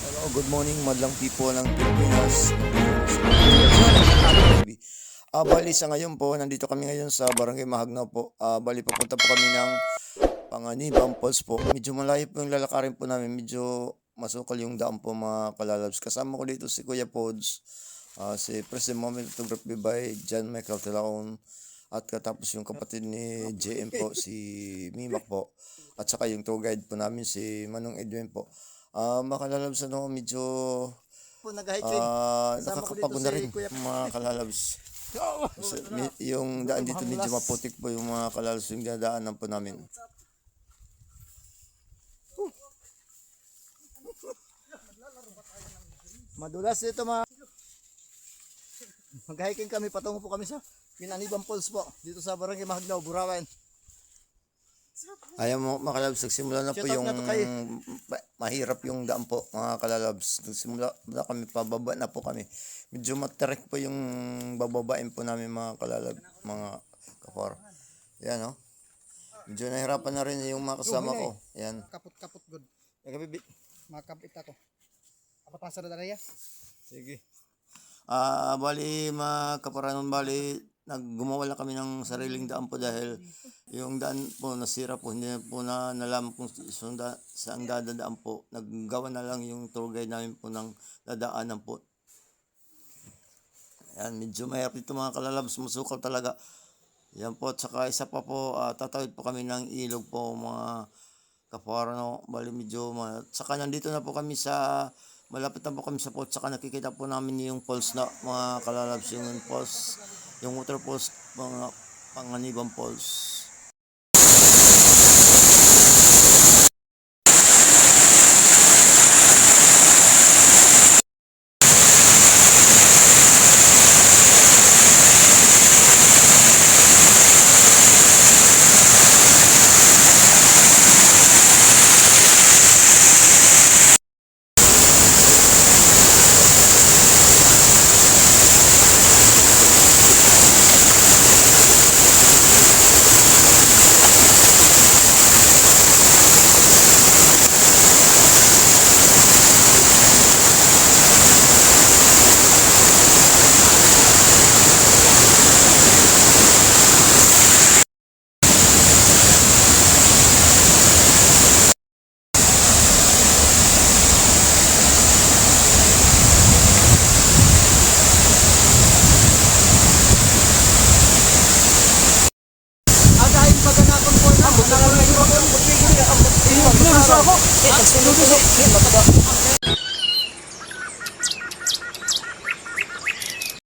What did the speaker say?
Hello, good morning madlang people ng Pilipinas. Bali sa ngayon po, nandito kami ngayon sa Barangay Mahagnaw po. Bali papunta po kami ng Panganiban Falls po. Medyo malayo po yung lalakarin po namin. Medyo masukal yung daan po mga kalalabs. Kasama ko dito si Kuya Pods, si President Moment Photography by John Michael Talaon. At katapos yung kapatid ni JM po, si Mimak po. At saka yung tour guide po namin, si Manong Edwin po. Mga kalalabs, medyo Po nag-hiking. Kasama ko dito nakakapagod na si rin Kuya. mga kalalabs. Yung daan dito medyo maputik po yung mga kalalabs yung dadaanan po namin. Madulas dito mag-hiking kami, patungo po kami sa Pinaniban Falls po, dito sa Barangay Mahagnaw, Burawan. Ayaw mo mga kalalabs, nagsimula na po Shout out yung na to kay- mahirap yung daan po mga kalalabs. Nagsimula na kami, pababa na po kami. Medyo matrek po yung bababain po namin mga kalalab, mga kapor. Yan Medyo nahirapan na rin yung mga kasama ko. Yan. Kaput-kaput good. Nagabibit. Makapit ako. Apa pasar na ya? Sige. Bali mga kaporanon, bali gumawa lang kami ng sariling daan po dahil yung daan po nasira po, hindi na po na nalaman kung saan dadaan po. Naggawa na lang yung tour guide namin po ng dadaanan po. Yan, medyo mahirap dito mga kalalabs, masukal talaga. Yan po, at saka isa pa po, tatawid po kami ng ilog po mga kaporanon. Bali medyo, saka nandito na po kami sa malapit na po kami sa falls, saka nakikita po namin yung falls na mga kalalabs, yung falls, yung water falls, mga Panganiban Falls.